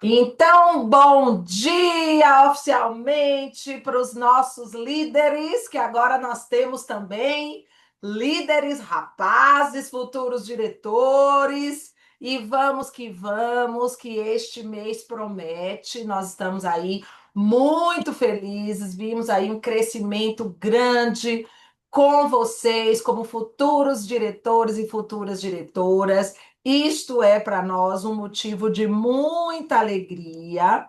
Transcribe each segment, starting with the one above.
Então, bom dia oficialmente para os nossos líderes, que agora nós temos também líderes rapazes, futuros diretores, e vamos, que este mês promete. Nós estamos aí muito felizes, vimos aí um crescimento grande com vocês, como futuros diretores e futuras diretoras. Isto é para nós um motivo de muita alegria.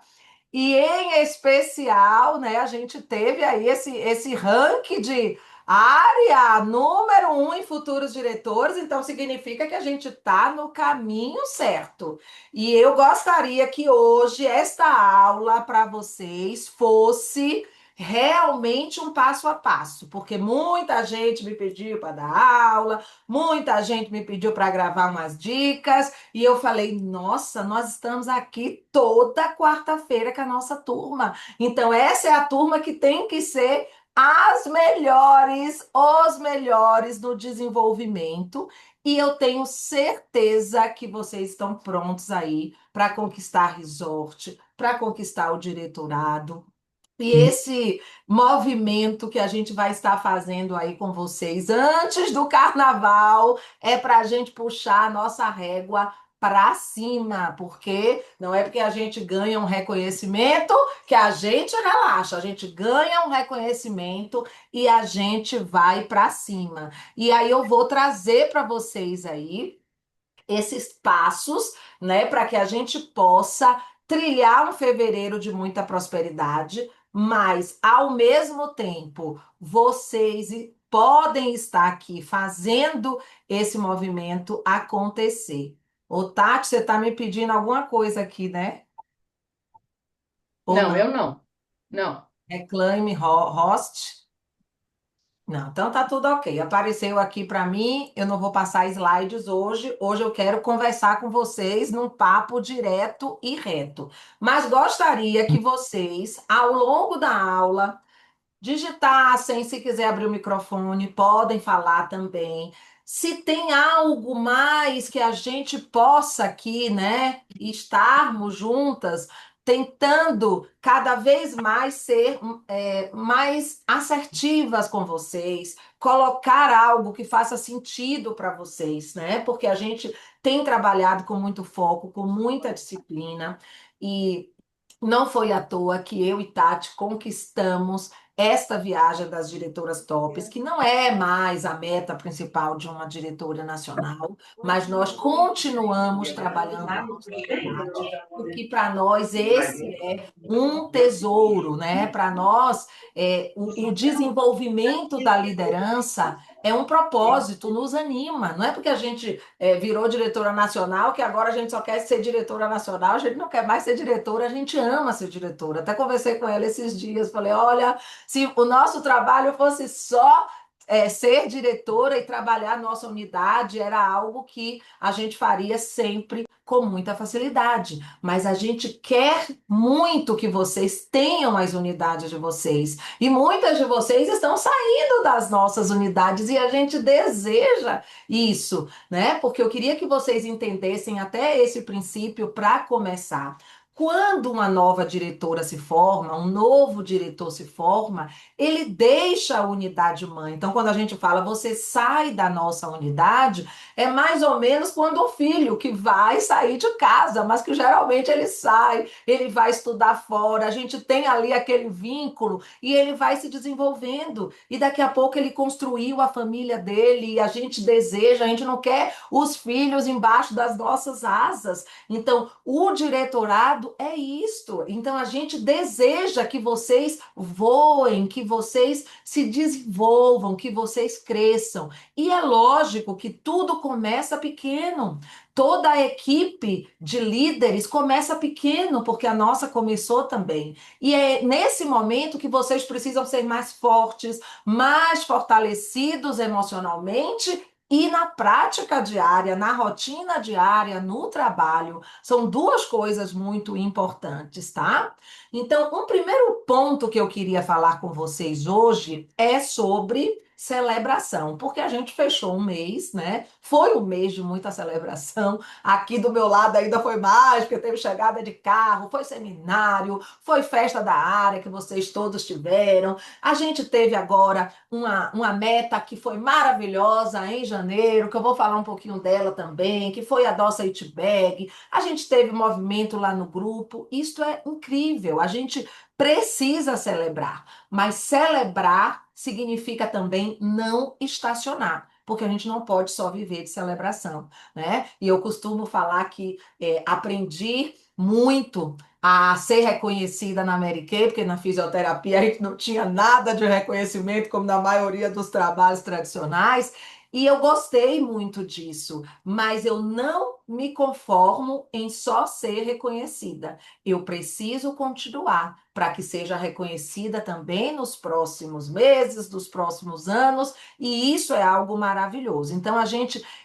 E em especial, né, a gente teve aí esse ranking de área número um em futuros diretores, então significa que a gente está no caminho certo. E eu gostaria que hoje esta aula para vocês fosse realmente um passo a passo, porque muita gente me pediu para dar aula, muita gente me pediu para gravar umas dicas. E eu falei, nossa, nós estamos aqui toda quarta-feira com a nossa turma. Então, essa é a turma que tem que ser as melhores, os melhores no desenvolvimento. E eu tenho certeza que vocês estão prontos aí para conquistar resort, para conquistar o diretorado. E esse movimento que a gente vai estar fazendo aí com vocês antes do carnaval é para a gente puxar a nossa régua para cima, porque não é porque a gente ganha um reconhecimento que a gente relaxa, a gente ganha um reconhecimento e a gente vai para cima. E aí eu vou trazer para vocês aí esses passos, né, para que a gente possa trilhar um fevereiro de muita prosperidade, mas ao mesmo tempo vocês podem estar aqui fazendo esse movimento acontecer. Ô, Tati, você está me pedindo alguma coisa aqui, né? Ou Não, não? eu não. Não. Reclame host. Não, então tá tudo ok. Apareceu aqui para mim, eu não vou passar slides hoje. Hoje eu quero conversar com vocês num papo direto e reto. Mas gostaria que vocês, ao longo da aula, digitassem, se quiser abrir o microfone, podem falar também. Se tem algo mais que a gente possa aqui, né, estarmos juntas, tentando cada vez mais ser mais assertivas com vocês, colocar algo que faça sentido para vocês, né? Porque a gente tem trabalhado com muito foco, com muita disciplina, e não foi à toa que eu e Tati conquistamos esta viagem das diretoras tops, que não é mais a meta principal de uma diretora nacional, mas nós continuamos trabalhando a prosperidade, porque para nós esse é um tesouro, né? Para nós, o desenvolvimento da liderança é um propósito, nos anima. Não é porque a gente virou diretora nacional que agora a gente só quer ser diretora nacional, a gente não quer mais ser diretora, a gente ama ser diretora. Até conversei com ela esses dias, falei, olha, se o nosso trabalho fosse só ser diretora e trabalhar nossa unidade, era algo que a gente faria sempre com muita facilidade. Mas a gente quer muito que vocês tenham as unidades de vocês. E muitas de vocês estão saindo das nossas unidades e a gente deseja isso, né? Porque eu queria que vocês entendessem até esse princípio para começar. Quando uma nova diretora se forma, um novo diretor se forma, ele deixa a unidade mãe. Então, quando a gente fala você sai da nossa unidade, é mais ou menos quando o filho que vai sair de casa, mas que geralmente ele sai, ele vai estudar fora, a gente tem ali aquele vínculo e ele vai se desenvolvendo. E daqui a pouco ele construiu a família dele e a gente deseja, a gente não quer os filhos embaixo das nossas asas. Então, o diretorado é isto. Então, a gente deseja que vocês voem, que vocês se desenvolvam, que vocês cresçam. E é lógico que tudo começa pequeno. Toda a equipe de líderes começa pequeno, porque a nossa começou também. E é nesse momento que vocês precisam ser mais fortes, mais fortalecidos emocionalmente e na prática diária, na rotina diária, no trabalho. São duas coisas muito importantes, tá? Então, um primeiro ponto que eu queria falar com vocês hoje é sobre celebração, porque a gente fechou um mês, né? Foi um mês de muita celebração. Aqui do meu lado ainda foi mais, porque teve chegada de carro, foi seminário, foi festa da área que vocês todos tiveram. A gente teve agora uma meta que foi maravilhosa em janeiro, que eu vou falar um pouquinho dela também, que foi a nossa It Bag. A gente teve movimento lá no grupo. Isto é incrível. A gente precisa celebrar, mas celebrar significa também não estacionar. Porque a gente não pode só viver de celebração, né? E eu costumo falar que aprendi muito a ser reconhecida na Mary Kay, porque na fisioterapia a gente não tinha nada de reconhecimento, como na maioria dos trabalhos tradicionais, e eu gostei muito disso, mas eu não me conformo em só ser reconhecida. Eu preciso continuar para que seja reconhecida também nos próximos meses, nos próximos anos, e isso é algo maravilhoso. Então,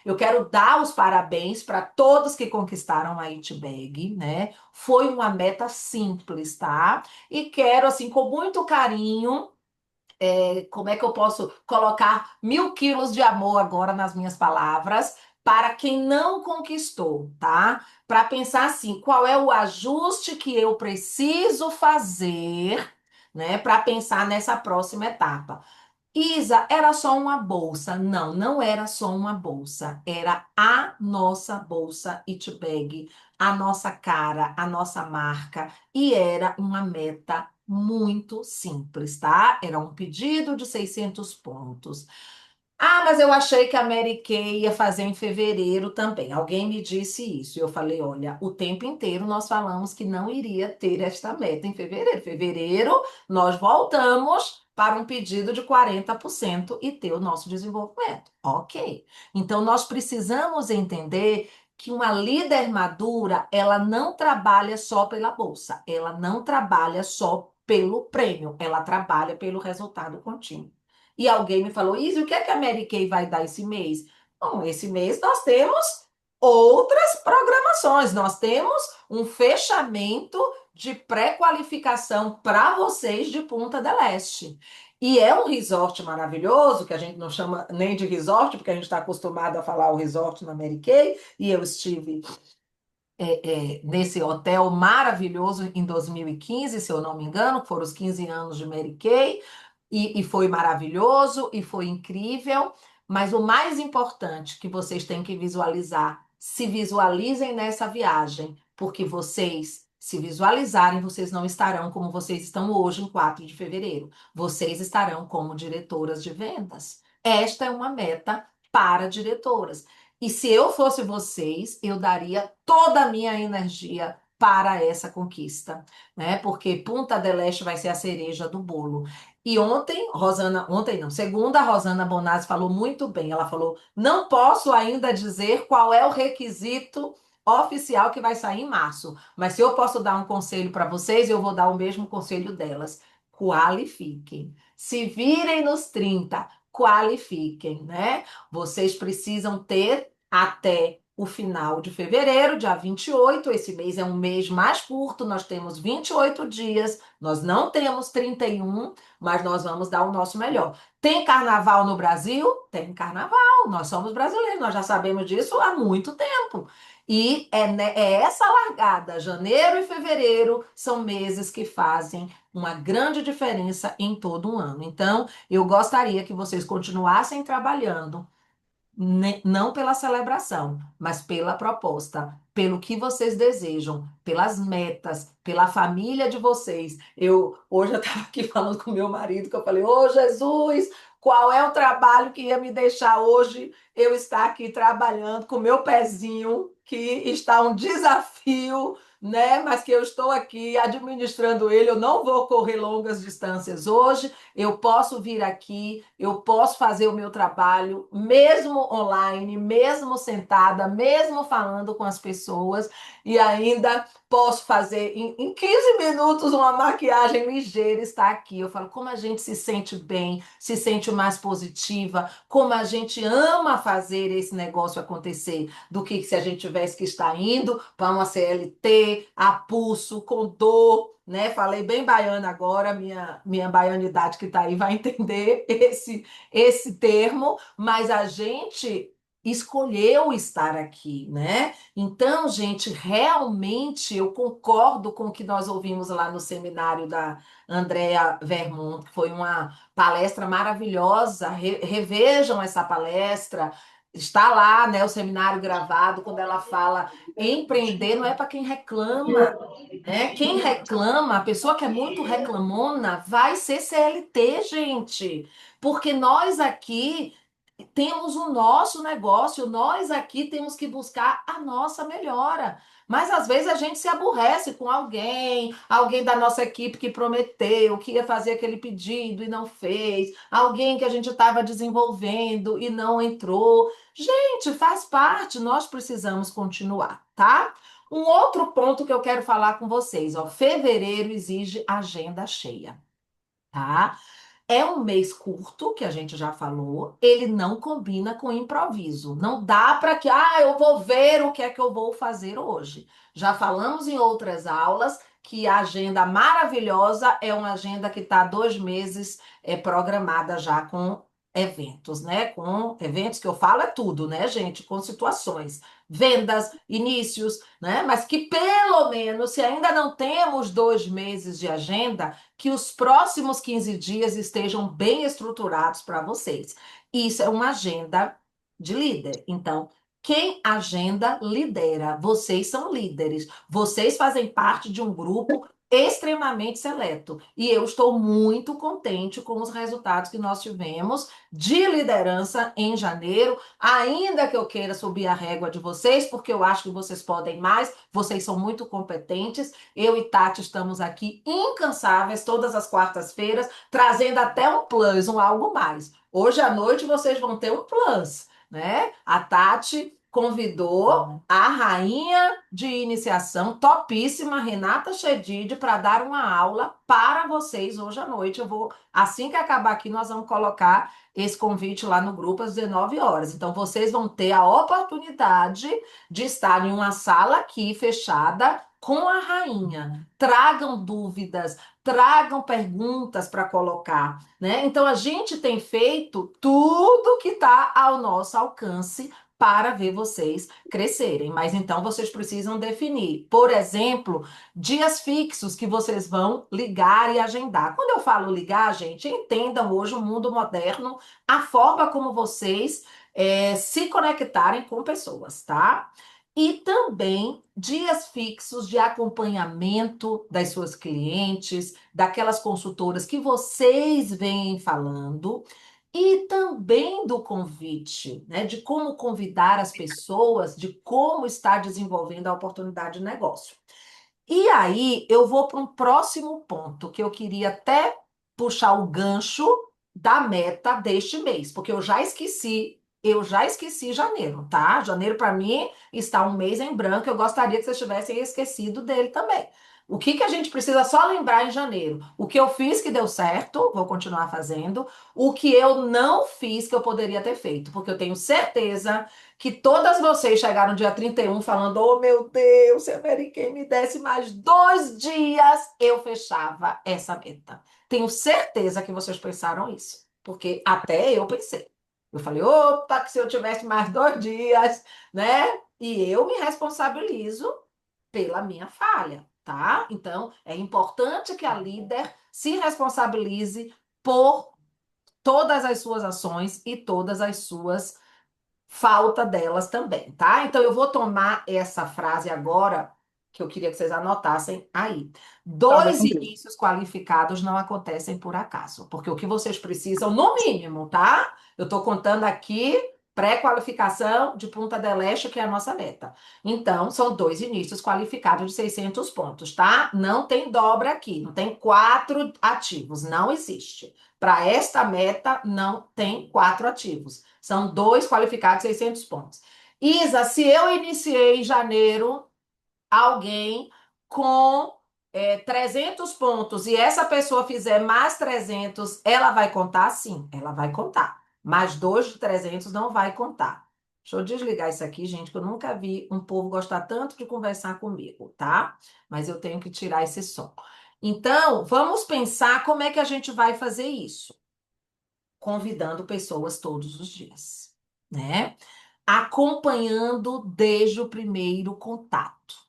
eu quero dar os parabéns para todos que conquistaram a It Bag, né? Foi uma meta simples, tá? E quero, assim, com muito carinho, como é que eu posso colocar 1.000 quilos de amor agora nas minhas palavras para quem não conquistou, tá? Para pensar assim, qual é o ajuste que eu preciso fazer, né, para pensar nessa próxima etapa. Isa, era só uma bolsa. Não, não era só uma bolsa. Era a nossa bolsa It Bag, a nossa cara, a nossa marca. E era uma meta muito simples, tá? Era um pedido de 600 pontos. Ah, mas eu achei que a Mary Kay ia fazer em fevereiro também. Alguém me disse isso. E eu falei: olha, o tempo inteiro nós falamos que não iria ter esta meta em fevereiro. Fevereiro, nós voltamos para um pedido de 40% e ter o nosso desenvolvimento. Ok. Então, nós precisamos entender que uma líder madura, ela não trabalha só pela bolsa, ela não trabalha só pelo prêmio, ela trabalha pelo resultado contínuo. E alguém me falou: Izzy, o que é que a Mary Kay vai dar esse mês? Bom, esse mês nós temos outras programações, nós temos um fechamento de pré-qualificação para vocês de Punta del Este. E é um resort maravilhoso, que a gente não chama nem de resort, porque a gente está acostumado a falar o resort na Mary Kay, e eu estive nesse hotel maravilhoso em 2015, se eu não me engano, que foram os 15 anos de Mary Kay, e foi maravilhoso, e foi incrível, mas o mais importante que vocês têm que visualizar, se visualizem nessa viagem, porque vocês, se visualizarem, vocês não estarão como vocês estão hoje, em 4 de fevereiro. Vocês estarão como diretoras de vendas. Esta é uma meta para diretoras. E se eu fosse vocês, eu daria toda a minha energia para essa conquista, né? Porque Punta del Este vai ser a cereja do bolo. E ontem não, segunda, a Rosana Bonazzi falou muito bem. Ela falou: não posso ainda dizer qual é o requisito oficial que vai sair em março, mas se eu posso dar um conselho para vocês, eu vou dar o mesmo conselho delas. Qualifiquem. Se virem nos 30, qualifiquem, né? Vocês precisam ter até o final de fevereiro, dia 28. Esse mês é um mês mais curto, nós temos 28 dias, nós não temos 31, mas nós vamos dar o nosso melhor. Tem carnaval no Brasil? Tem carnaval, nós somos brasileiros, nós já sabemos disso há muito tempo. E é essa largada, janeiro e fevereiro, são meses que fazem uma grande diferença em todo um ano. Então, eu gostaria que vocês continuassem trabalhando não pela celebração, mas pela proposta, pelo que vocês desejam, pelas metas, pela família de vocês. Hoje eu estava aqui falando com meu marido, que eu falei: ô Jesus, qual é o trabalho que ia me deixar hoje eu estar aqui trabalhando com meu pezinho, que está um desafio, né? Mas que eu estou aqui administrando ele, eu não vou correr longas distâncias hoje, eu posso vir aqui, eu posso fazer o meu trabalho, mesmo online, mesmo sentada, mesmo falando com as pessoas, e ainda posso fazer em 15 minutos uma maquiagem ligeira, está aqui. Eu falo como a gente se sente bem, se sente mais positiva, como a gente ama fazer esse negócio acontecer, do que se a gente tivesse que estar indo para uma CLT, fazer a pulso, com dor, né? Falei bem baiana agora, minha baianidade que está aí vai entender esse termo, mas a gente escolheu estar aqui, né? Então, gente, realmente eu concordo com o que nós ouvimos lá no seminário da Andrea Vermont, que foi uma palestra maravilhosa. Revejam essa palestra. Está lá, né, o seminário gravado, quando ela fala empreender não é para quem reclama, né? Quem reclama, a pessoa que é muito reclamona, vai ser CLT, gente. Porque nós aqui temos o nosso negócio, nós aqui temos que buscar a nossa melhora. Mas às vezes a gente se aborrece com alguém da nossa equipe que prometeu que ia fazer aquele pedido e não fez, alguém que a gente estava desenvolvendo e não entrou. Gente, faz parte, nós precisamos continuar, tá? Um outro ponto que eu quero falar com vocês, ó, fevereiro exige agenda cheia, tá? É um mês curto, que a gente já falou, ele não combina com improviso. Não dá para que, eu vou ver o que é que eu vou fazer hoje. Já falamos em outras aulas que a agenda maravilhosa é uma agenda que está 2 meses programada já com eventos, né? Com eventos que eu falo é tudo, né, gente? Com situações, vendas, inícios, né? Mas que pelo menos, se ainda não temos 2 meses de agenda, que os próximos 15 dias estejam bem estruturados para vocês. Isso é uma agenda de líder. Então, quem agenda, lidera. Vocês são líderes. Vocês fazem parte de um grupo extremamente seleto. E eu estou muito contente com os resultados que nós tivemos de liderança em janeiro, ainda que eu queira subir a régua de vocês, porque eu acho que vocês podem mais, vocês são muito competentes. Eu e Tati estamos aqui incansáveis todas as quartas-feiras, trazendo até um plus, um algo mais. Hoje à noite vocês vão ter um plus, né? A Tati convidou a rainha de iniciação topíssima, Renata Chedid, para dar uma aula para vocês hoje à noite. Eu vou, assim que acabar aqui, nós vamos colocar esse convite lá no grupo às 19 horas. Então, vocês vão ter a oportunidade de estar em uma sala aqui fechada com a rainha. Tragam dúvidas, tragam perguntas para colocar, né? Então a gente tem feito tudo que está ao nosso alcance para ver vocês crescerem. Mas então vocês precisam definir, por exemplo, dias fixos que vocês vão ligar e agendar. Quando eu falo ligar, gente, entendam hoje o mundo moderno, a forma como vocês se conectarem com pessoas, tá? E também dias fixos de acompanhamento das suas clientes, daquelas consultoras que vocês vêm falando, e também do convite, né? De como convidar as pessoas, de como estar desenvolvendo a oportunidade de negócio. E aí eu vou para um próximo ponto que eu queria até puxar o gancho da meta deste mês, porque eu já esqueci janeiro, tá? Janeiro para mim está um mês em branco, eu gostaria que vocês tivessem esquecido dele também. O que que a gente precisa só lembrar em janeiro? O que eu fiz que deu certo, vou continuar fazendo. O que eu não fiz que eu poderia ter feito, porque eu tenho certeza que todas vocês chegaram dia 31 falando: oh meu Deus, se a Mary Kay me desse mais 2 dias, eu fechava essa meta. Tenho certeza que vocês pensaram isso, porque até eu pensei. Eu falei: opa, que se eu tivesse mais 2 dias, né? E eu me responsabilizo pela minha falha, tá? Então, é importante que a líder se responsabilize por todas as suas ações e todas as suas falta delas também, tá? Então eu vou tomar essa frase agora, que eu queria que vocês anotassem aí. Tá bom. Dois inícios qualificados não acontecem por acaso, porque o que vocês precisam, no mínimo, tá? Eu tô contando aqui pré-qualificação de Punta del Este, que é a nossa meta. Então, são 2 inícios qualificados de 600 pontos, tá? Não tem dobra aqui, não tem 4 ativos, não existe. Para esta meta, não tem 4 ativos. São 2 qualificados, 600 pontos. Isa, se eu iniciei em janeiro alguém com 300 pontos e essa pessoa fizer mais 300, ela vai contar? Sim, ela vai contar. Mais 2 de 300 não vai contar. Deixa eu desligar isso aqui, gente, que eu nunca vi um povo gostar tanto de conversar comigo, tá? Mas eu tenho que tirar esse som. Então, vamos pensar como é que a gente vai fazer isso. Convidando pessoas todos os dias, né? Acompanhando desde o primeiro contato.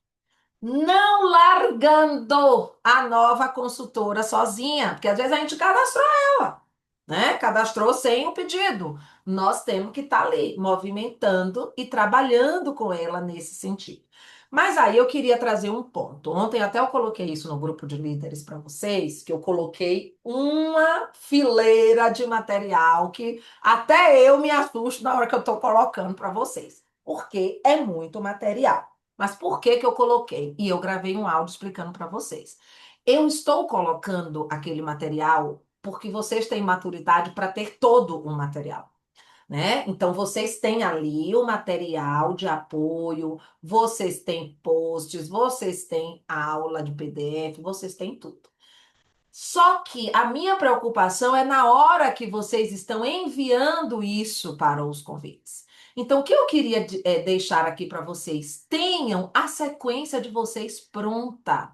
Não largando a nova consultora sozinha, porque às vezes a gente cadastrou ela, né? Cadastrou sem o pedido. Nós temos que estar ali, movimentando e trabalhando com ela nesse sentido. Mas aí eu queria trazer um ponto. Ontem até eu coloquei isso no grupo de líderes para vocês, que eu coloquei uma fileira de material que até eu me assusto na hora que eu estou colocando para vocês, porque é muito material. Mas por que que eu coloquei? E eu gravei um áudio explicando para vocês. Eu estou colocando aquele material porque vocês têm maturidade para ter todo o material, né? Então vocês têm ali o material de apoio, vocês têm posts, vocês têm aula de PDF, vocês têm tudo. Só que a minha preocupação é na hora que vocês estão enviando isso para os convites. Então, o que eu queria deixar aqui para vocês? Tenham a sequência de vocês pronta.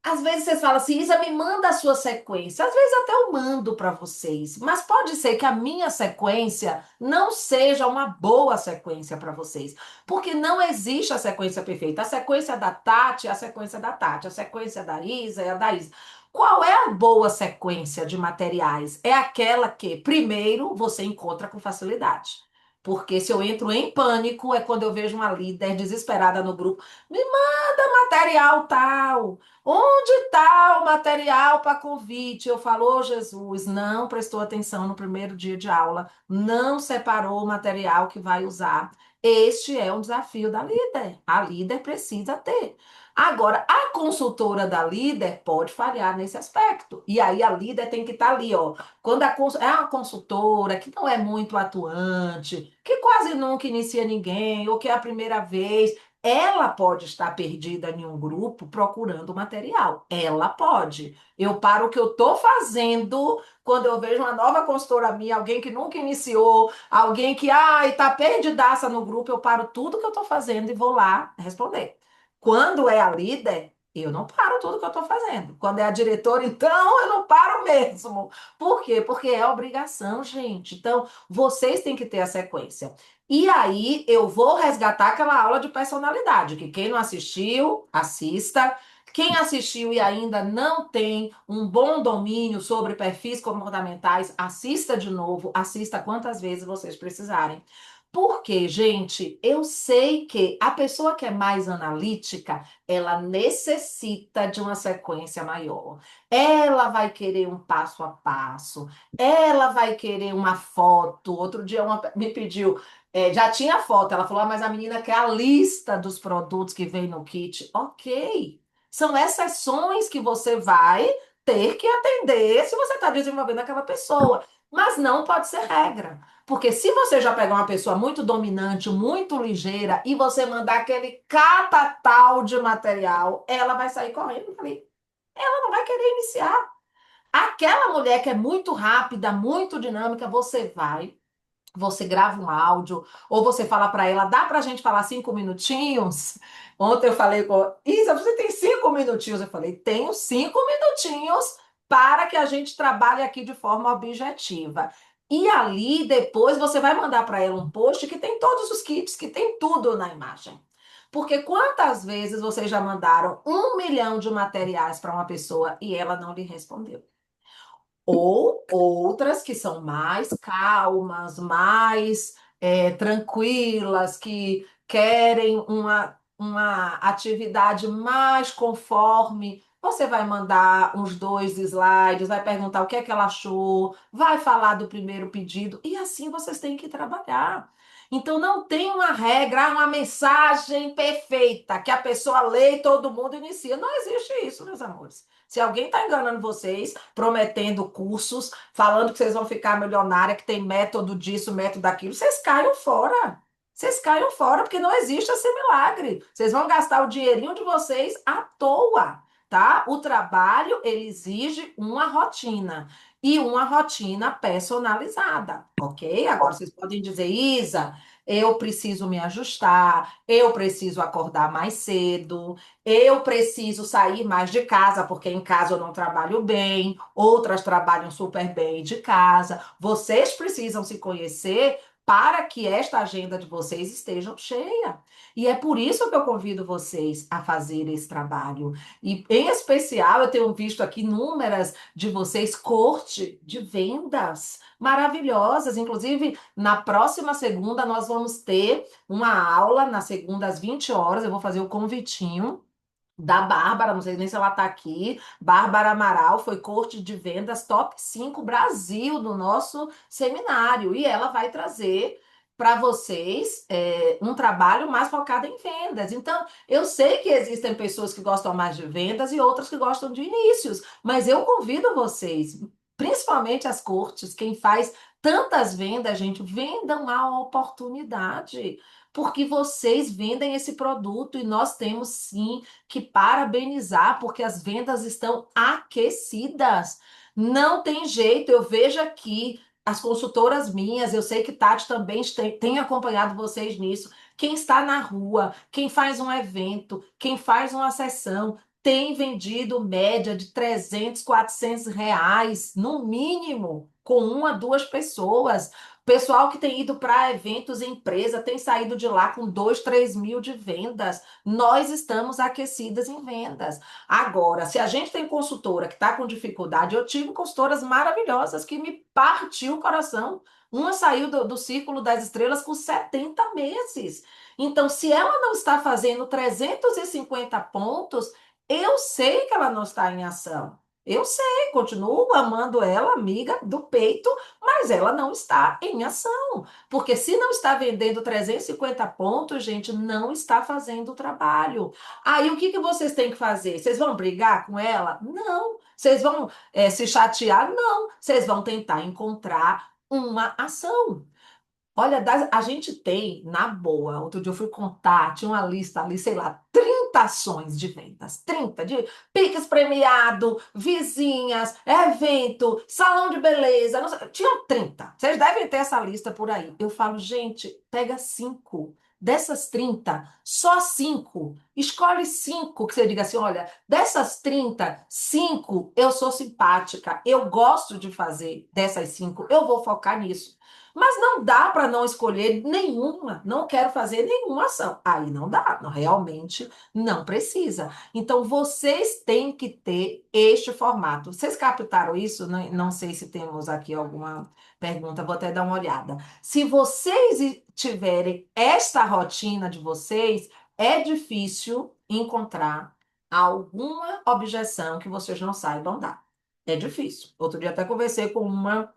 Às vezes vocês falam assim, Isa, me manda a sua sequência. Às vezes até eu mando para vocês, mas pode ser que a minha sequência não seja uma boa sequência para vocês, porque não existe a sequência perfeita. A sequência da Tati é a sequência da Tati, a sequência da Isa é a da Isa. Qual é a boa sequência de materiais? É aquela que, primeiro, você encontra com facilidade. Porque se eu entro em pânico, é quando eu vejo uma líder desesperada no grupo, me manda material tal. Onde está o material para convite? Eu falo, ô Jesus, não prestou atenção no primeiro dia de aula, não separou o material que vai usar. Este é um desafio da líder. A líder precisa ter. Agora, a consultora da líder pode falhar nesse aspecto. E aí a líder tem que estar ali, ó. Quando é uma consultora que não é muito atuante, que quase nunca inicia ninguém, ou que é a primeira vez, ela pode estar perdida em um grupo procurando material. Ela pode. Eu paro o que eu estou fazendo quando eu vejo uma nova consultora minha, alguém que nunca iniciou, alguém que está perdidaça no grupo, eu paro tudo que eu estou fazendo e vou lá responder. Quando é a líder, eu não paro tudo que eu estou fazendo. Quando é a diretora, então eu não paro mesmo. Por quê? Porque é obrigação, gente. Então, vocês têm que ter a sequência. E aí eu vou resgatar aquela aula de personalidade, que quem não assistiu, assista. Quem assistiu e ainda não tem um bom domínio sobre perfis comportamentais, assista de novo, assista quantas vezes vocês precisarem. Porque, gente, eu sei que a pessoa que é mais analítica, ela necessita de uma sequência maior. Ela vai querer um passo a passo, ela vai querer uma foto. Outro dia uma me pediu, já tinha foto, ela falou, mas a menina quer a lista dos produtos que vem no kit. Ok, são exceções que você vai ter que atender se você está desenvolvendo aquela pessoa, mas não pode ser regra. Porque se você já pegar uma pessoa muito dominante, muito ligeira, e você mandar aquele catatal de material, ela vai sair correndo ali. Ela não vai querer iniciar. Aquela mulher que é muito rápida, muito dinâmica, você grava um áudio, ou você fala para ela, dá para a gente falar 5 minutinhos? Ontem eu falei com Isa, você tem 5 minutinhos? Eu falei, tenho 5 minutinhos para que a gente trabalhe aqui de forma objetiva. E ali, depois, você vai mandar para ela um post que tem todos os kits, que tem tudo na imagem. Porque quantas vezes vocês já mandaram 1 milhão de materiais para uma pessoa e ela não lhe respondeu? Ou outras que são mais calmas, mais tranquilas, que querem uma atividade mais conforme. Você vai mandar uns 2 slides, vai perguntar o que é que ela achou, vai falar do primeiro pedido, e assim vocês têm que trabalhar. Então, não tem uma regra, uma mensagem perfeita que a pessoa lê e todo mundo inicia. Não existe isso, meus amores. Se alguém está enganando vocês, prometendo cursos, falando que vocês vão ficar milionária, que tem método disso, método daquilo, vocês caiam fora. Vocês caiam fora, porque não existe esse milagre. Vocês vão gastar o dinheirinho de vocês à toa, tá? O trabalho, ele exige uma rotina. E uma rotina personalizada, ok? Agora vocês podem dizer, Isa, eu preciso me ajustar, eu preciso acordar mais cedo, eu preciso sair mais de casa, porque em casa eu não trabalho bem, outras trabalham super bem de casa. Vocês precisam se conhecer para que esta agenda de vocês esteja cheia. E é por isso que eu convido vocês a fazer esse trabalho. E, em especial, eu tenho visto aqui inúmeras de vocês corte de vendas maravilhosas. Inclusive, na próxima segunda, nós vamos ter uma aula, na segunda, às 20 horas. Eu vou fazer o convitinho da Bárbara, não sei nem se ela está aqui. Bárbara Amaral foi coach de vendas top 5 Brasil do nosso seminário. E ela vai trazer para vocês um trabalho mais focado em vendas. Então, eu sei que existem pessoas que gostam mais de vendas e outras que gostam de inícios, mas eu convido vocês, principalmente as coaches, quem faz tantas vendas, gente, vendam a oportunidade. Porque vocês vendem esse produto e nós temos sim que parabenizar, porque as vendas estão aquecidas. Não tem jeito, eu vejo aqui as consultoras minhas, eu sei que Tati também tem acompanhado vocês nisso. Quem está na rua, quem faz um evento, quem faz uma sessão, tem vendido média de 300, R$ 400, no mínimo, com uma, duas pessoas. Pessoal que tem ido para eventos em empresa tem saído de lá com 2, 3 mil de vendas. Nós estamos aquecidas em vendas. Agora, se a gente tem consultora que está com dificuldade, eu tive consultoras maravilhosas que me partiu o coração. Uma saiu do Círculo das Estrelas com 70 meses. Então, se ela não está fazendo 350 pontos, eu sei que ela não está em ação. Eu sei, continuo amando ela, amiga do peito, mas ela não está em ação. Porque se não está vendendo 350 pontos, gente, não está fazendo o trabalho. Aí o que que vocês têm que fazer? Vocês vão brigar com ela? Não. Vocês vão se chatear? Não. Vocês vão tentar encontrar uma ação. Olha, a gente tem, na boa, outro dia eu fui contar, tinha uma lista ali, sei lá, 30 ações de vendas, 30 de piques premiado, vizinhas, evento, salão de beleza, não sei, tinham 30. Vocês devem ter essa lista por aí. Eu falo, gente, pega 5. Dessas 30, só 5. Escolhe 5 que você diga assim, olha, dessas 30, 5 eu sou simpática, eu gosto de fazer dessas 5, eu vou focar nisso. Mas não dá para não escolher nenhuma, não quero fazer nenhuma ação. Aí não dá, não, realmente não precisa. Então vocês têm que ter este formato. Vocês captaram isso? Não, não sei se temos aqui alguma pergunta, vou até dar uma olhada. Se vocês tiverem esta rotina de vocês, é difícil encontrar alguma objeção que vocês não saibam dar. É difícil. Outro dia até conversei com uma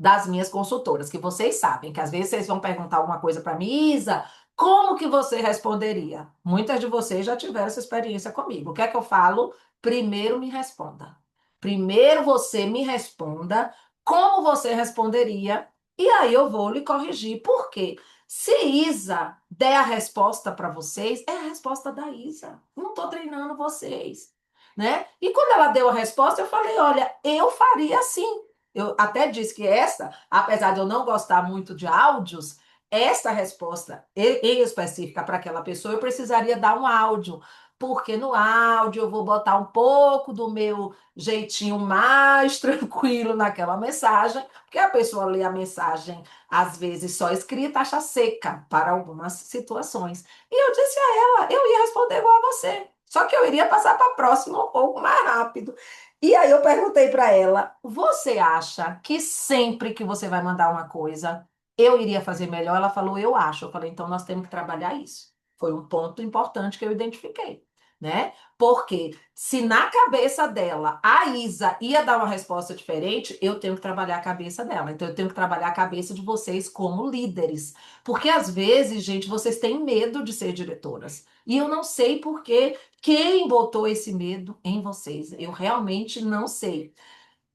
das minhas consultoras, que vocês sabem que às vezes vocês vão perguntar alguma coisa para mim, Isa, como que você responderia? Muitas de vocês já tiveram essa experiência comigo. O que é que eu falo? Primeiro me responda. Primeiro você me responda como você responderia, e aí eu vou lhe corrigir. Por quê? Se Isa der a resposta para vocês, é a resposta da Isa. Não estou treinando vocês, né? E quando ela deu a resposta, eu falei, olha, eu faria assim. Eu até disse que essa, apesar de eu não gostar muito de áudios, essa resposta em específica para aquela pessoa, eu precisaria dar um áudio, porque no áudio eu vou botar um pouco do meu jeitinho mais tranquilo naquela mensagem, porque a pessoa lê a mensagem, às vezes só escrita, acha seca para algumas situações. E eu disse a ela, eu ia responder igual a você, só que eu iria passar para a próxima um pouco mais rápido. E aí eu perguntei para ela: você acha que sempre que você vai mandar uma coisa, eu iria fazer melhor? Ela falou: eu acho. Eu falei: então nós temos que trabalhar isso. Foi um ponto importante que eu identifiquei, né? Porque se na cabeça dela a Isa ia dar uma resposta diferente, eu tenho que trabalhar a cabeça dela. Então eu tenho que trabalhar a cabeça de vocês como líderes. Porque às vezes, gente, vocês têm medo de ser diretoras. E eu não sei por quê. Quem botou esse medo em vocês? Eu realmente não sei.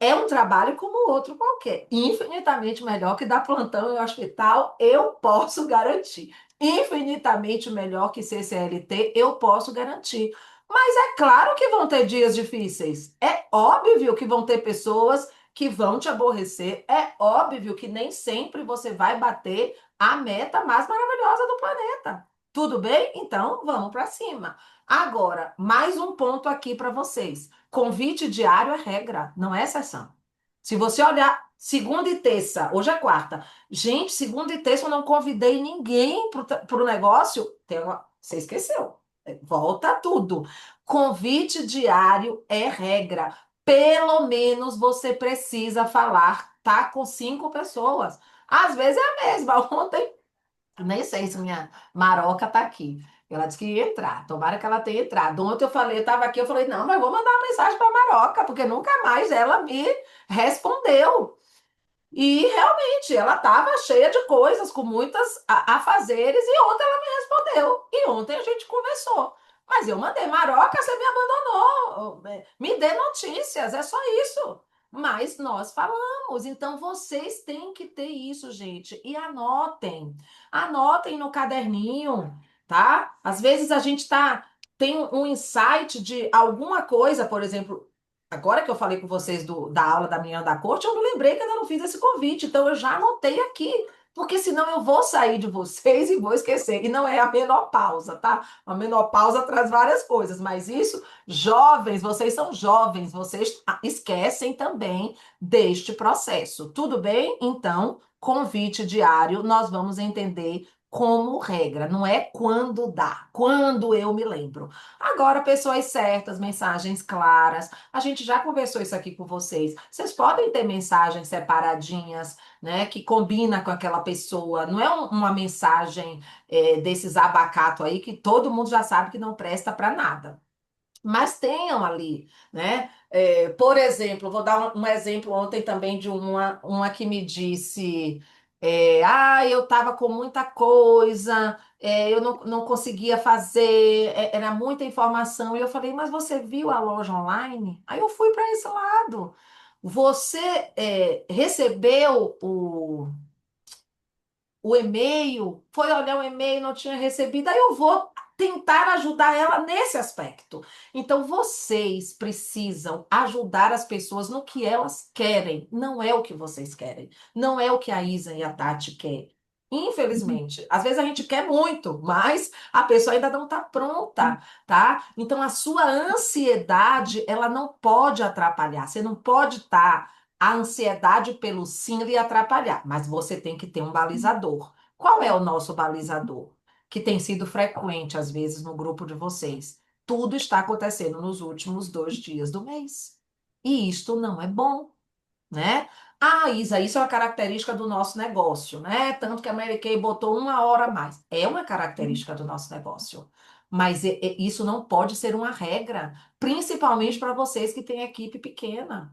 É um trabalho como outro qualquer, infinitamente melhor que dar plantão em hospital, eu posso garantir. Infinitamente melhor que ser CLT, eu posso garantir. Mas é claro que vão ter dias difíceis. É óbvio que vão ter pessoas que vão te aborrecer. É óbvio que nem sempre você vai bater a meta mais maravilhosa do planeta. Tudo bem? Então, vamos para cima. Agora, mais um ponto aqui para vocês. Convite diário é regra, não é exceção. Se você olhar segunda e terça, hoje é quarta. Gente, segunda e terça eu não convidei ninguém para o negócio. Você esqueceu. Volta tudo. Convite diário é regra. Pelo menos você precisa falar, tá com 5 pessoas. Às vezes é a mesma. Ontem, nem sei se minha Maroca tá aqui. Ela disse que ia entrar. Tomara que ela tenha entrado. Ontem eu falei, eu tava aqui, eu falei, não, mas vou mandar uma mensagem para Maroca, porque nunca mais ela me respondeu. E realmente, ela estava cheia de coisas, com muitas afazeres, e ontem ela me respondeu. E ontem a gente conversou. Mas eu mandei, Maroca, você me abandonou. Me dê notícias, é só isso. Mas nós falamos, então vocês têm que ter isso, gente. E anotem. Anotem no caderninho, tá? Às vezes a gente tem um insight de alguma coisa, por exemplo, agora que eu falei com vocês da aula da manhã da corte, eu me lembrei que eu ainda não fiz esse convite, então eu já anotei aqui, porque senão eu vou sair de vocês e vou esquecer. E não é a menopausa, tá? A menopausa traz várias coisas, mas isso, jovens, vocês são jovens, vocês esquecem também deste processo. Tudo bem? Então, convite diário, nós vamos entender como regra, não é quando dá, quando eu me lembro. Agora, pessoas certas, mensagens claras. A gente já conversou isso aqui com vocês. Vocês podem ter mensagens separadinhas, né, que combina com aquela pessoa. Não é uma mensagem desses abacato aí que todo mundo já sabe que não presta para nada. Mas tenham ali, né? Por exemplo, vou dar um exemplo ontem também de uma que me disse: eu estava com muita coisa, eu não conseguia fazer, era muita informação. E eu falei, mas você viu a loja online? Aí eu fui para esse lado. Você recebeu o e-mail, foi olhar o e-mail, não tinha recebido, aí eu vou tentar ajudar ela nesse aspecto. Então, vocês precisam ajudar as pessoas no que elas querem, não é o que vocês querem, não é o que a Isa e a Tati querem. Infelizmente, às vezes a gente quer muito, mas a pessoa ainda não está pronta, tá? Então a sua ansiedade, ela não pode atrapalhar. Você não pode estar a ansiedade pelo sim lhe atrapalhar, mas você tem que ter um balizador. Qual é o nosso balizador? Que tem sido frequente, às vezes, no grupo de vocês. Tudo está acontecendo nos últimos 2 dias do mês. E isto não é bom, né? Ah, Isa, isso é uma característica do nosso negócio, né? Tanto que a Mary Kay botou 1 hora a mais. É uma característica do nosso negócio. Mas isso não pode ser uma regra, principalmente para vocês que têm equipe pequena.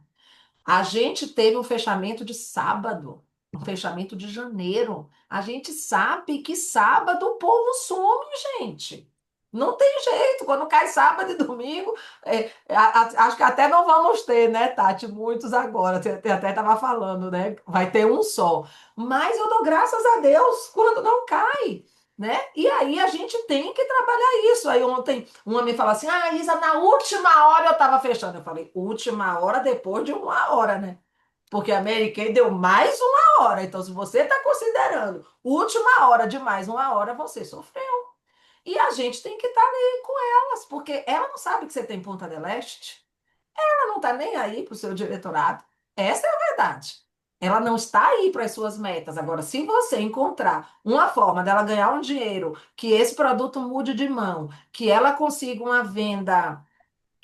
A gente teve um fechamento de sábado, um fechamento de janeiro. A gente sabe que sábado o povo some, gente. Não tem jeito, quando cai sábado e domingo, acho que até não vamos ter, né, Tati? Muitos agora, você até estava falando, né? Vai ter um só. Mas eu dou graças a Deus quando não cai, né? E aí a gente tem que trabalhar isso. Aí ontem uma me falou assim: ah, Isa, na última hora eu estava fechando. Eu falei: última hora depois de 1 hora, né? Porque a Mary Kay deu mais 1 hora. Então, se você está considerando última hora de mais 1 hora, você sofreu. E a gente tem que estar ali com elas, porque ela não sabe que você tem Punta del Este. Ela não está nem aí para o seu diretorado. Essa é a verdade. Ela não está aí para as suas metas. Agora, se você encontrar uma forma dela ganhar um dinheiro, que esse produto mude de mão, que ela consiga uma venda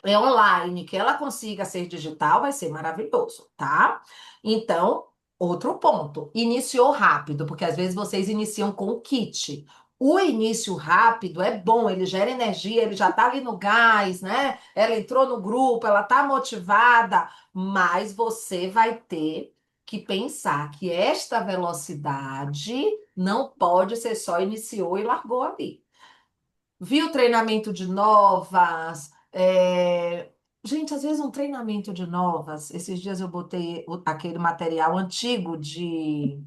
online, que ela consiga ser digital, vai ser maravilhoso, tá? Então, outro ponto, iniciou rápido, porque às vezes vocês iniciam com o kit. O início rápido é bom, ele gera energia, ele já tá ali no gás, né? Ela entrou no grupo, ela tá motivada, mas você vai ter que pensar que esta velocidade não pode ser só iniciou e largou ali. Viu treinamento de novas? Gente, às vezes um treinamento de novas, esses dias eu botei aquele material antigo de.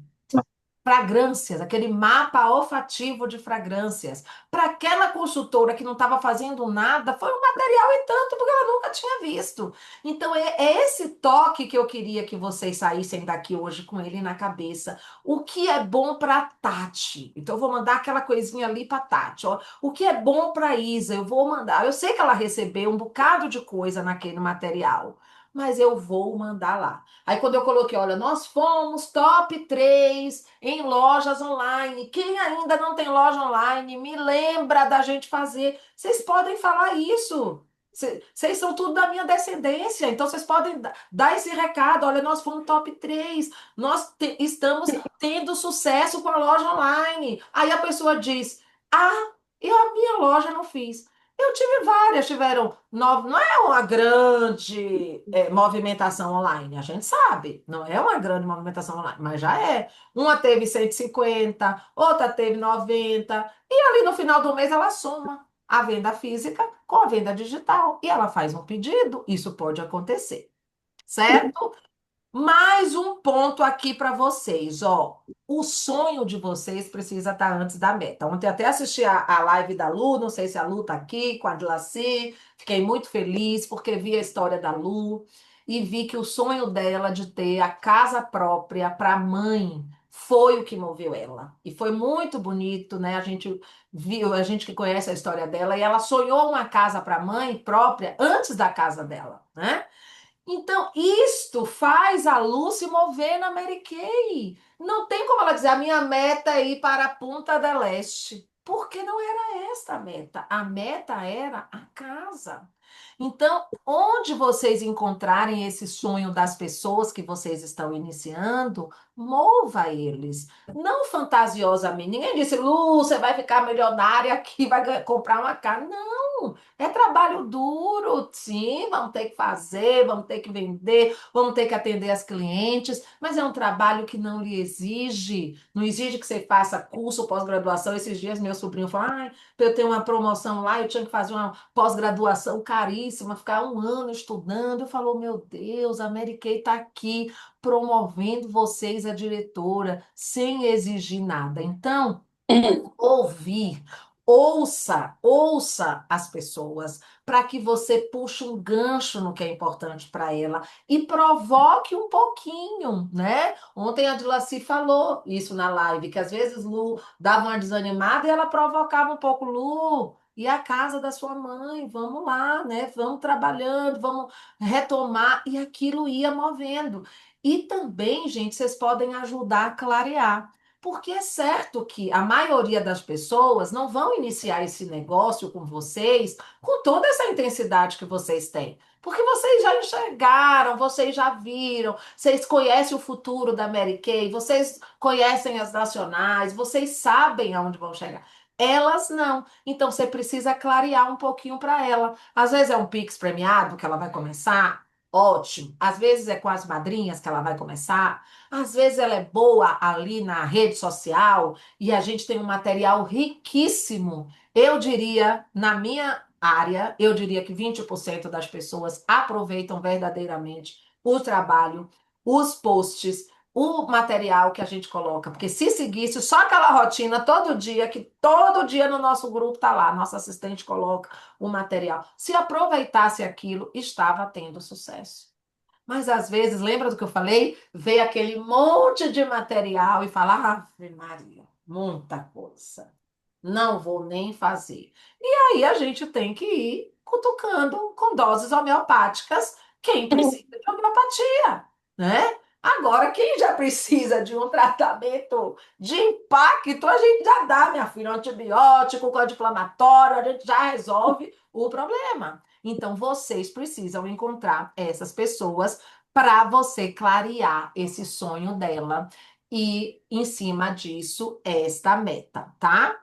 fragrâncias, aquele mapa olfativo de fragrâncias. Para aquela consultora que não estava fazendo nada, foi um material e tanto, porque ela nunca tinha visto. Então, é esse toque que eu queria que vocês saíssem daqui hoje com ele na cabeça. O que é bom para Tati? Então, eu vou mandar aquela coisinha ali para Tati. Ó. O que é bom para Isa? Eu vou mandar. Eu sei que ela recebeu um bocado de coisa naquele material, mas eu vou mandar lá. Aí quando eu coloquei, olha, nós fomos top 3 em lojas online. Quem ainda não tem loja online, me lembra da gente fazer. Vocês podem falar isso. Vocês são tudo da minha descendência, então vocês podem dar esse recado. Olha, nós fomos top 3, estamos tendo sucesso com a loja online. Aí a pessoa diz: Ah, eu a minha loja não fiz. Eu tive várias, tiveram nove, não é uma grande movimentação online, a gente sabe, não é uma grande movimentação online, mas já é. Uma teve 150, outra teve 90, e ali no final do mês ela soma a venda física com a venda digital e ela faz um pedido, isso pode acontecer, certo? Mais um ponto aqui para vocês, ó. O sonho de vocês precisa estar antes da meta. Ontem até assisti a live da Lu, não sei se a Lu tá aqui com a Dilacy. Fiquei muito feliz porque vi a história da Lu e vi que o sonho dela de ter a casa própria para a mãe foi o que moveu ela. E foi muito bonito, né? A gente viu, a gente que conhece a história dela, e ela sonhou uma casa para a mãe própria antes da casa dela, né? Então, isto faz a Lu se mover na Mary Kay. Não tem como ela dizer, a minha meta é ir para a Punta del Este. Porque não era esta a meta. A meta era a casa. Então, onde vocês encontrarem esse sonho das pessoas que vocês estão iniciando, mova eles. Não fantasiosamente. Ninguém disse, Lu, você vai ficar milionária aqui, vai comprar uma casa. Não, é trabalho duro, sim, vamos ter que fazer, vamos ter que vender, vamos ter que atender as clientes, mas é um trabalho que não lhe exige, não exige que você faça curso, pós-graduação. Esses dias meu sobrinho falou, ai, para eu ter uma promoção lá, eu tinha que fazer uma pós-graduação caríssima, ficar um ano estudando. Eu falo, meu Deus, a Mary Kay está aqui promovendo vocês, a diretora, sem exigir nada. Então, ouvir. Ouça as pessoas para que você puxe um gancho no que é importante para ela e provoque um pouquinho, né? Ontem a Dilacy falou isso na live, que às vezes Lu dava uma desanimada e ela provocava um pouco, Lu, e a casa da sua mãe, vamos lá, né? Vamos trabalhando, vamos retomar, e aquilo ia movendo. E também, gente, vocês podem ajudar a clarear. Porque é certo que a maioria das pessoas não vão iniciar esse negócio com vocês com toda essa intensidade que vocês têm. Porque vocês já enxergaram, vocês já viram, vocês conhecem o futuro da Mary Kay, vocês conhecem as nacionais, vocês sabem aonde vão chegar. Elas não. Então você precisa clarear um pouquinho para ela. Às vezes é um Pix premiado que ela vai começar, ótimo. Às vezes é com as madrinhas que ela vai começar. Às vezes ela é boa ali na rede social e a gente tem um material riquíssimo. Eu diria, na minha área, eu diria que 20% das pessoas aproveitam verdadeiramente o trabalho, os posts, o material que a gente coloca. Porque se seguisse só aquela rotina todo dia, que todo dia no nosso grupo está lá, nossa assistente coloca o material. Se aproveitasse aquilo, estava tendo sucesso. Mas às vezes, lembra do que eu falei? Vê aquele monte de material e fala, Ave Maria, muita coisa. Não vou nem fazer. E aí a gente tem que ir cutucando com doses homeopáticas quem precisa de homeopatia, né? Agora, quem já precisa de um tratamento de impacto, a gente já dá, minha filha, um antibiótico, com anti-inflamatório, a gente já resolve o problema. Então, vocês precisam encontrar essas pessoas para você clarear esse sonho dela e, em cima disso, esta meta, tá?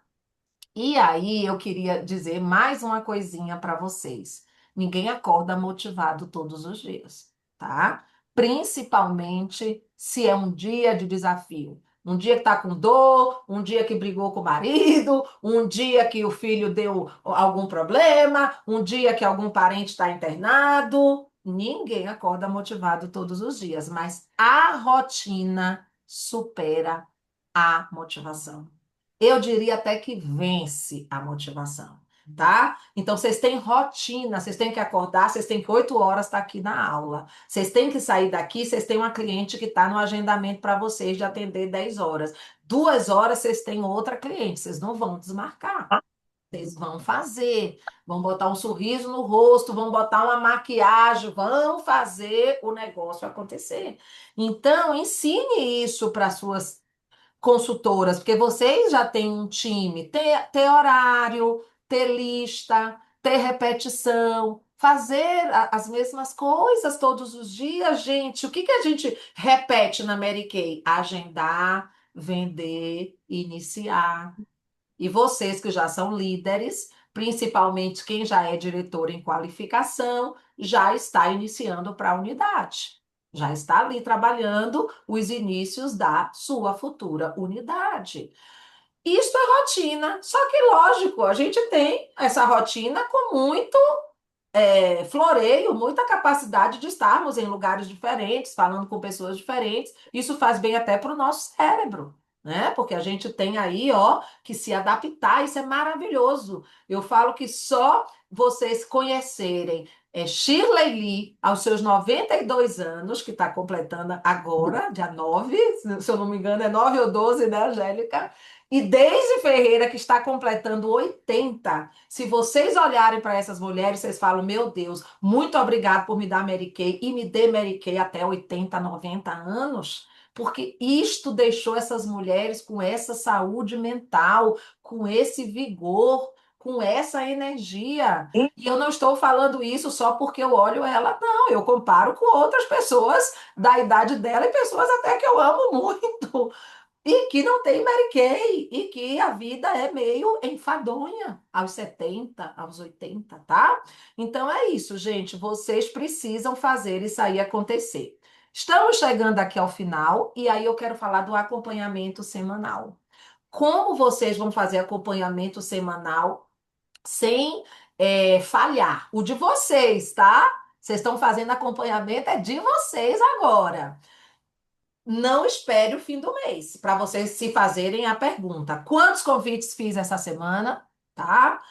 E aí eu queria dizer mais uma coisinha para vocês. Ninguém acorda motivado todos os dias, tá? Principalmente se é um dia de desafio. Um dia que está com dor, um dia que brigou com o marido, um dia que o filho deu algum problema, um dia que algum parente está internado. Ninguém acorda motivado todos os dias, mas a rotina supera a motivação. Eu diria até que vence a motivação, tá? Então, vocês têm rotina, vocês têm que acordar, vocês têm que 8 horas estar aqui na aula. Vocês têm que sair daqui, vocês têm uma cliente que está no agendamento para vocês de atender 10 horas. 2 horas, vocês têm outra cliente, vocês não vão desmarcar. Vocês vão fazer, vão botar um sorriso no rosto, vão botar uma maquiagem, vão fazer o negócio acontecer. Então, ensine isso para suas consultoras, porque vocês já têm um time, ter horário, ter lista, ter repetição, fazer as mesmas coisas todos os dias, gente. O que que a gente repete na Mary Kay? Agendar, vender, iniciar. E vocês que já são líderes, principalmente quem já é diretor em qualificação, já está iniciando para a unidade. Já está ali trabalhando os inícios da sua futura unidade. Isto é rotina, só que lógico, a gente tem essa rotina com muito floreio, muita capacidade de estarmos em lugares diferentes, falando com pessoas diferentes. Isso faz bem até para o nosso cérebro, né? Porque a gente tem aí, ó, que se adaptar, isso é maravilhoso. Eu falo que só vocês conhecerem Shirley Lee, aos seus 92 anos, que está completando agora, dia 9, se eu não me engano, é 9 ou 12, né, Angélica? E Deise Ferreira, que está completando 80. Se vocês olharem para essas mulheres, vocês falam: meu Deus, muito obrigado por me dar Mary Kay e me dê Mary Kay até 80, 90 anos, porque isto deixou essas mulheres com essa saúde mental, com esse vigor, com essa energia. E eu não estou falando isso só porque eu olho ela, não. Eu comparo com outras pessoas da idade dela e pessoas até que eu amo muito. E que não tem Mary Kay, e que a vida é meio enfadonha aos 70, aos 80, tá? Então é isso, gente. Vocês precisam fazer isso aí acontecer. Estamos chegando aqui ao final, e aí eu quero falar do acompanhamento semanal. Como vocês vão fazer acompanhamento semanal sem falhar? O de vocês, tá? Vocês estão fazendo acompanhamento, é de vocês agora. Não espere o fim do mês para vocês se fazerem a pergunta: quantos convites fiz essa semana? Tá?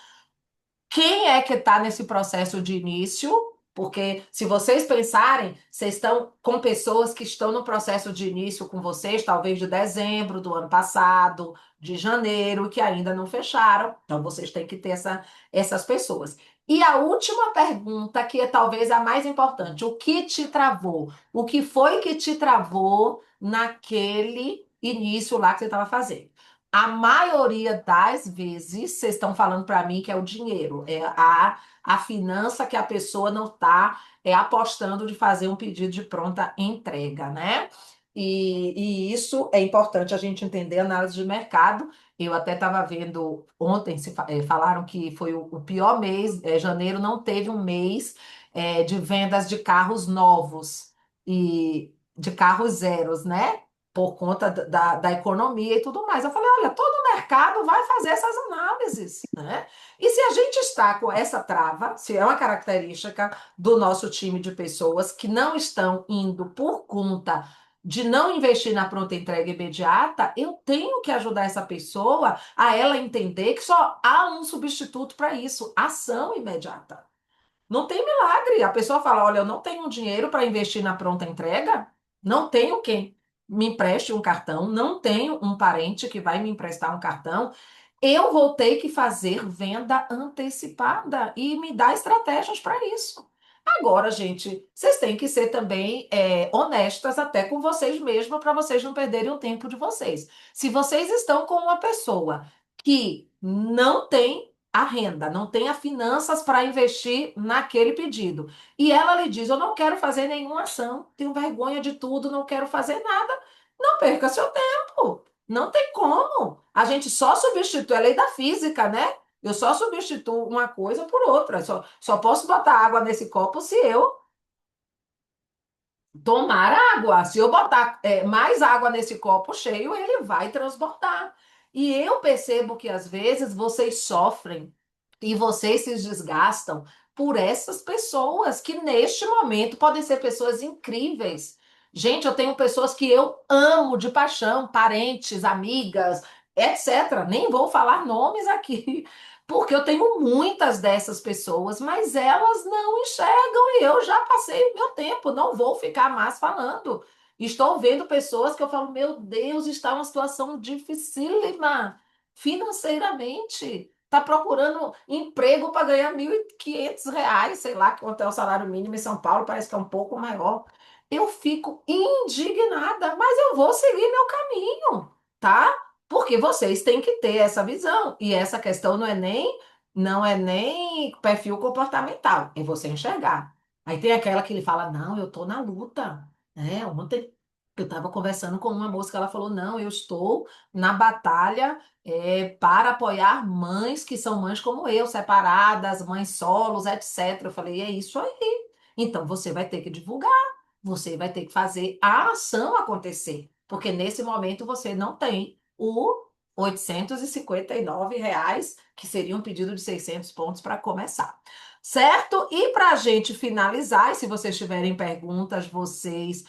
Quem é que está nesse processo de início? Porque se vocês pensarem, vocês estão com pessoas que estão no processo de início com vocês, talvez de dezembro do ano passado, de janeiro, que ainda não fecharam. Então vocês têm que ter essas pessoas. E a última pergunta, que é talvez a mais importante: o que te travou? O que foi que te travou naquele início lá que você estava fazendo? A maioria das vezes, vocês estão falando para mim que é o dinheiro, é a finança que a pessoa não está apostando de fazer um pedido de pronta entrega, né? E isso é importante a gente entender, análise de mercado. Eu até estava vendo ontem, falaram que foi o pior mês, janeiro não teve um mês de vendas de carros novos e de carros zeros, né? Por conta da economia e tudo mais. Eu falei: olha, todo mercado vai fazer essas análises, né? E se a gente está com essa trava, se é uma característica do nosso time de pessoas que não estão indo por conta de não investir na pronta entrega imediata, eu tenho que ajudar essa pessoa a ela entender que só há um substituto para isso: ação imediata. Não tem milagre. A pessoa fala: olha, eu não tenho dinheiro para investir na pronta entrega, não tenho quem me empreste um cartão, não tenho um parente que vai me emprestar um cartão. Eu vou ter que fazer venda antecipada e me dar estratégias para isso. Agora, gente, vocês têm que ser também honestas até com vocês mesmos para vocês não perderem o tempo de vocês. Se vocês estão com uma pessoa que não tem a renda, não tem as finanças para investir naquele pedido, e ela lhe diz: eu não quero fazer nenhuma ação, tenho vergonha de tudo, não quero fazer nada, não perca seu tempo. Não tem como. A gente só substitui a lei da física, né? Eu só substituo uma coisa por outra. Só posso botar água nesse copo se eu tomar água. Se eu botar mais água nesse copo cheio, ele vai transbordar. E eu percebo que às vezes vocês sofrem e vocês se desgastam por essas pessoas que neste momento podem ser pessoas incríveis, Gente, eu tenho pessoas que eu amo de paixão, parentes, amigas, etc. Nem vou falar nomes aqui, porque eu tenho muitas dessas pessoas, mas elas não enxergam e eu já passei o meu tempo, não vou ficar mais falando. Estou vendo pessoas que eu falo, meu Deus, está uma situação dificílima financeiramente. Está procurando emprego para ganhar R$ 1.500, sei lá quanto é o salário mínimo em São Paulo, parece que é um pouco maior. Eu fico indignada, mas eu vou seguir meu caminho, tá? Porque vocês têm que ter essa visão. E essa questão não é nem perfil comportamental, é você enxergar. Aí tem aquela que ele fala: "Não, eu tô na luta", né? Ontem eu estava conversando com uma moça que ela falou: "Não, eu estou na batalha para apoiar mães que são mães como eu, separadas, mães solos, etc." Eu falei: "É isso aí. Então você vai ter que divulgar, você vai ter que fazer a ação acontecer, porque nesse momento você não tem o R$ 859, que seria um pedido de 600 pontos para começar. Certo? E para a gente finalizar, e se vocês tiverem perguntas, vocês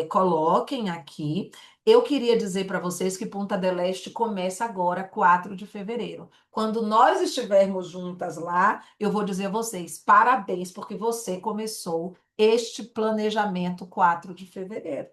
coloquem aqui. Eu queria dizer para vocês que Punta del Este começa agora, 4 de fevereiro. Quando nós estivermos juntas lá, eu vou dizer a vocês, parabéns, porque você começou este planejamento 4 de fevereiro,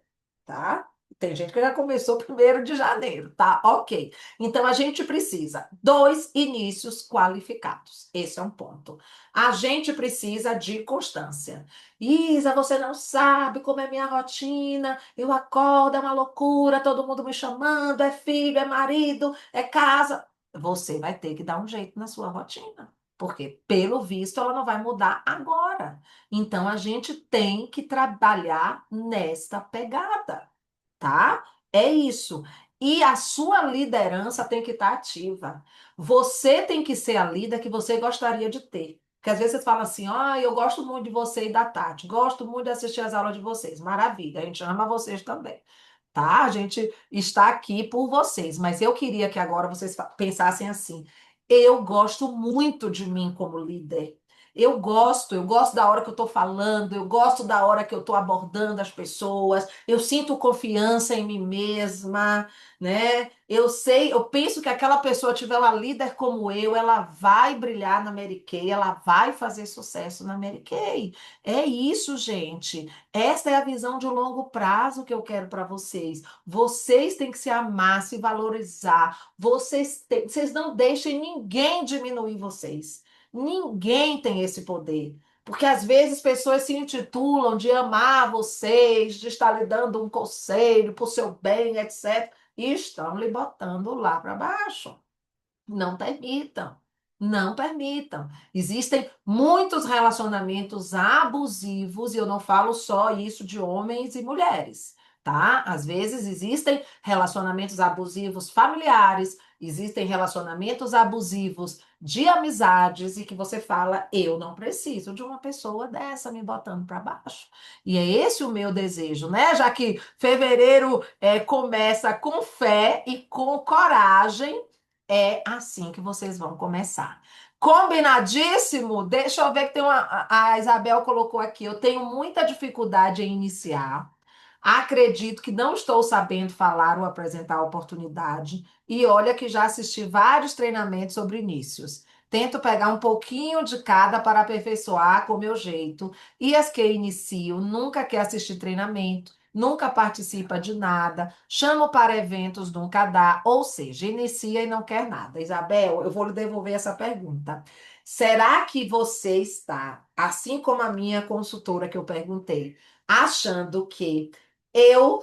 tá? Tem gente que já começou 1º de janeiro, tá? Ok. Então a gente precisa dois inícios qualificados. Esse é um ponto. A gente precisa de constância. Isa, você não sabe como é minha rotina. Eu acordo, é uma loucura, todo mundo me chamando, é filho, é marido, é casa. Você vai ter que dar um jeito na sua rotina. Porque, pelo visto, ela não vai mudar agora. Então, a gente tem que trabalhar nesta pegada, tá? É isso. E a sua liderança tem que estar ativa. Você tem que ser a líder que você gostaria de ter. Porque às vezes você fala assim: "Ah, eu gosto muito de você e da Tati, gosto muito de assistir as aulas de vocês." Maravilha, a gente ama vocês também, tá? A gente está aqui por vocês, mas eu queria que agora vocês pensassem assim: eu gosto muito de mim como líder. Eu gosto da hora que eu estou falando, eu gosto da hora que eu estou abordando as pessoas, eu sinto confiança em mim mesma, né? Eu sei, eu penso que aquela pessoa tiver uma líder como eu, ela vai brilhar na Mary Kay, ela vai fazer sucesso na Mary Kay. É isso, gente. Essa é a visão de longo prazo que eu quero para vocês. Vocês têm que se amar, se valorizar. Vocês não deixem ninguém diminuir vocês. Ninguém tem esse poder. Porque às vezes pessoas se intitulam de amar vocês, de estar lhe dando um conselho para o seu bem, etc. E estão lhe botando lá para baixo. Não permitam. Não permitam. Existem muitos relacionamentos abusivos, e eu não falo só isso de homens e mulheres, tá? Às vezes existem relacionamentos abusivos familiares, existem relacionamentos abusivos de amizades, e que você fala: eu não preciso de uma pessoa dessa me botando para baixo. E é esse o meu desejo, né? Já que fevereiro começa com fé e com coragem, é assim que vocês vão começar. Combinadíssimo? Deixa eu ver que tem uma. A Isabel colocou aqui. Eu tenho muita dificuldade em iniciar. Acredito que não estou sabendo falar ou apresentar a oportunidade. E olha que já assisti vários treinamentos sobre inícios. Tento pegar um pouquinho de cada para aperfeiçoar com o meu jeito. E as que iniciam nunca quer assistir treinamento, nunca participa de nada, chamo para eventos, nunca dá, ou seja, inicia e não quer nada. Isabel, eu vou lhe devolver essa pergunta. Será que você está, assim como a minha consultora que eu perguntei, achando que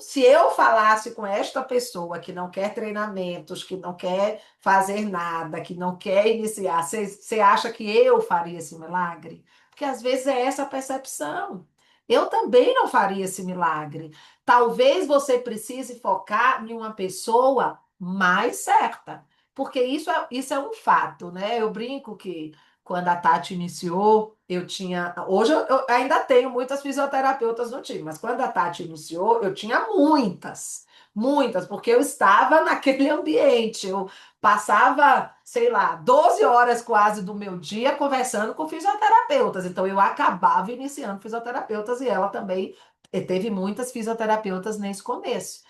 se eu falasse com esta pessoa que não quer treinamentos, que não quer fazer nada, que não quer iniciar, você acha que eu faria esse milagre? Porque às vezes é essa a percepção. Eu também não faria esse milagre. Talvez você precise focar em uma pessoa mais certa, porque isso é um fato, né? Eu brinco que quando a Tati iniciou, eu tinha. Hoje eu ainda tenho muitas fisioterapeutas no time, mas quando a Tati iniciou, eu tinha muitas, muitas, porque eu estava naquele ambiente. Eu passava, sei lá, 12 horas quase do meu dia conversando com fisioterapeutas. Então eu acabava iniciando fisioterapeutas e ela também E teve muitas fisioterapeutas nesse começo.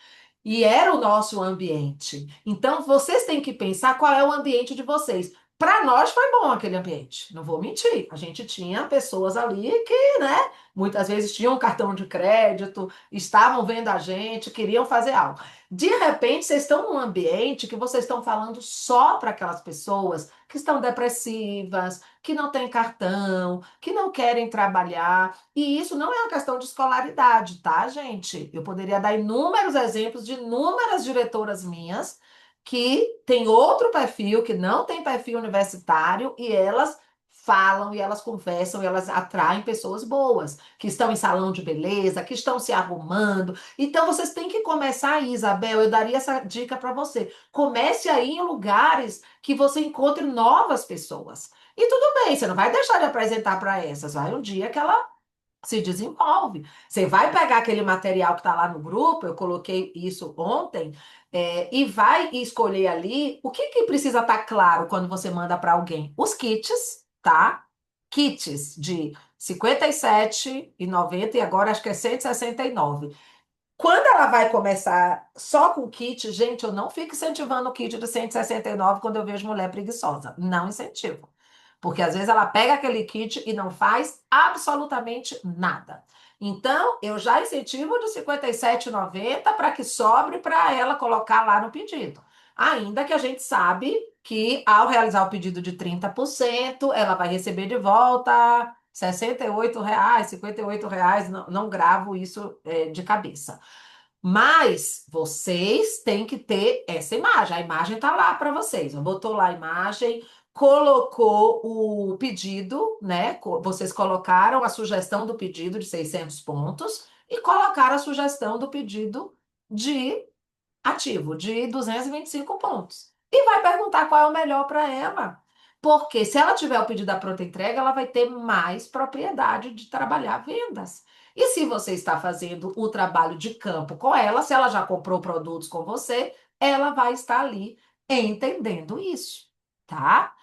E era o nosso ambiente. Então, vocês têm que pensar qual é o ambiente de vocês. Para nós foi bom aquele ambiente, não vou mentir. A gente tinha pessoas ali que, né, muitas vezes tinham um cartão de crédito, estavam vendo a gente, queriam fazer algo. De repente, vocês estão num ambiente que vocês estão falando só para aquelas pessoas que estão depressivas, que não têm cartão, que não querem trabalhar. E isso não é uma questão de escolaridade, tá, gente? Eu poderia dar inúmeros exemplos de inúmeras diretoras minhas que têm outro perfil, que não tem perfil universitário, e elas falam, e elas conversam, e elas atraem pessoas boas, que estão em salão de beleza, que estão se arrumando. Então, vocês têm que começar aí, Isabel. Eu daria essa dica para você. Comece aí em lugares que você encontre novas pessoas. E tudo bem, você não vai deixar de apresentar para essas. Vai um dia que ela se desenvolve. Você vai pegar aquele material que está lá no grupo, eu coloquei isso ontem, e vai escolher ali o que que precisa estar claro quando você manda para alguém. Os kits, tá? Kits de 57,90 e agora acho que é 169. Quando ela vai começar só com kit, gente, eu não fico incentivando o kit de 169 quando eu vejo mulher preguiçosa. Não incentivo. Porque às vezes ela pega aquele kit e não faz absolutamente nada. Então, eu já incentivo de 57,90 para que sobre para ela colocar lá no pedido. Ainda que a gente sabe que ao realizar o pedido de 30%, ela vai receber de volta R$ 68, R$ 58, não, não gravo isso de cabeça. Mas vocês têm que ter essa imagem. A imagem está lá para vocês. Botou lá a imagem, colocou o pedido, né? Vocês colocaram a sugestão do pedido de 600 pontos e colocaram a sugestão do pedido de ativo, de 225 pontos. E vai perguntar qual é o melhor para ela. Porque se ela tiver o pedido da pronta entrega, ela vai ter mais propriedade de trabalhar vendas. E se você está fazendo o trabalho de campo com ela, se ela já comprou produtos com você, ela vai estar ali entendendo isso, tá?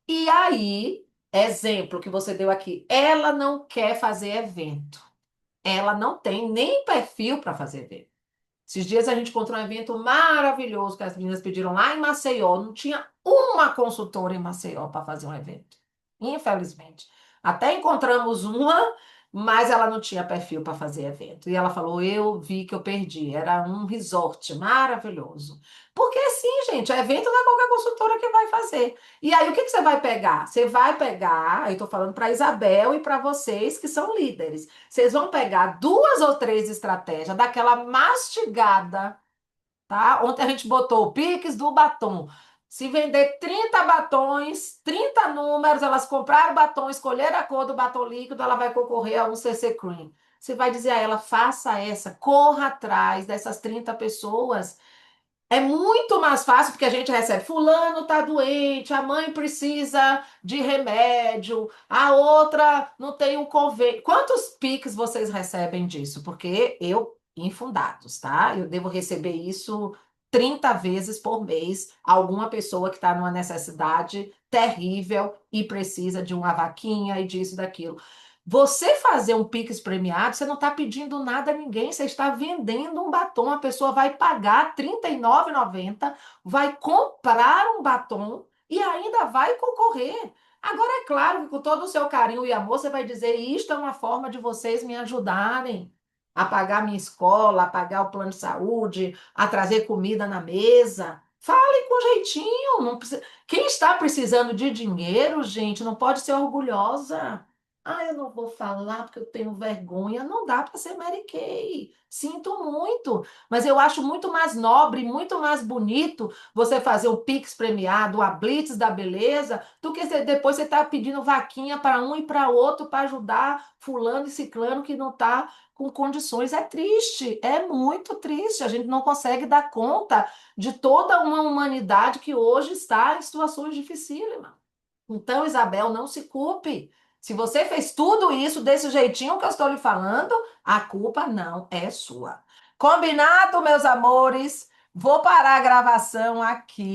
E aí, exemplo que você deu aqui, ela não quer fazer evento. Ela não tem nem perfil para fazer evento. Esses dias a gente encontrou um evento maravilhoso que as meninas pediram lá em Maceió. Não tinha uma consultora em Maceió para fazer um evento. Infelizmente. Até encontramos uma, mas ela não tinha perfil para fazer evento. E ela falou: Eu vi que eu perdi. Era um resort maravilhoso. Porque sim, gente, evento não é qualquer consultora que vai fazer. E aí, o que que você vai pegar? Você vai pegar, eu estou falando para Isabel e para vocês que são líderes. Vocês vão pegar duas ou três estratégias daquela mastigada, tá? Ontem a gente botou o Pix do batom. Se vender 30 batons, 30 números, elas compraram o batom, escolheram a cor do batom líquido, ela vai concorrer a um CC Cream. Você vai dizer a ela, faça essa, corra atrás dessas 30 pessoas. É muito mais fácil porque a gente recebe, fulano tá doente, a mãe precisa de remédio, a outra não tem um convênio. Quantos Pix vocês recebem disso? Porque eu, infundados, tá? Eu devo receber isso 30 vezes por mês, alguma pessoa que está numa necessidade terrível e precisa de uma vaquinha e disso, daquilo. Você fazer um Pix premiado, você não está pedindo nada a ninguém, você está vendendo um batom. A pessoa vai pagar R$ 39,90, vai comprar um batom e ainda vai concorrer. Agora, é claro que com todo o seu carinho e amor, você vai dizer: Isto é uma forma de vocês me ajudarem a pagar minha escola, a pagar o plano de saúde, a trazer comida na mesa. Falem com jeitinho. Não precisa... Quem está precisando de dinheiro, gente, não pode ser orgulhosa. Ah, eu não vou falar porque eu tenho vergonha. Não dá para ser Mary Kay. Sinto muito. Mas eu acho muito mais nobre, muito mais bonito você fazer o Pix premiado, a Blitz da beleza, do que depois você estar pedindo vaquinha para um e para outro para ajudar fulano e ciclano que não está com condições. É triste, é muito triste. A gente não consegue dar conta de toda uma humanidade que hoje está em situações dificílimas. Então, Isabel, não se culpe. Se você fez tudo isso desse jeitinho que eu estou lhe falando, a culpa não é sua. Combinado, meus amores? Vou parar a gravação aqui.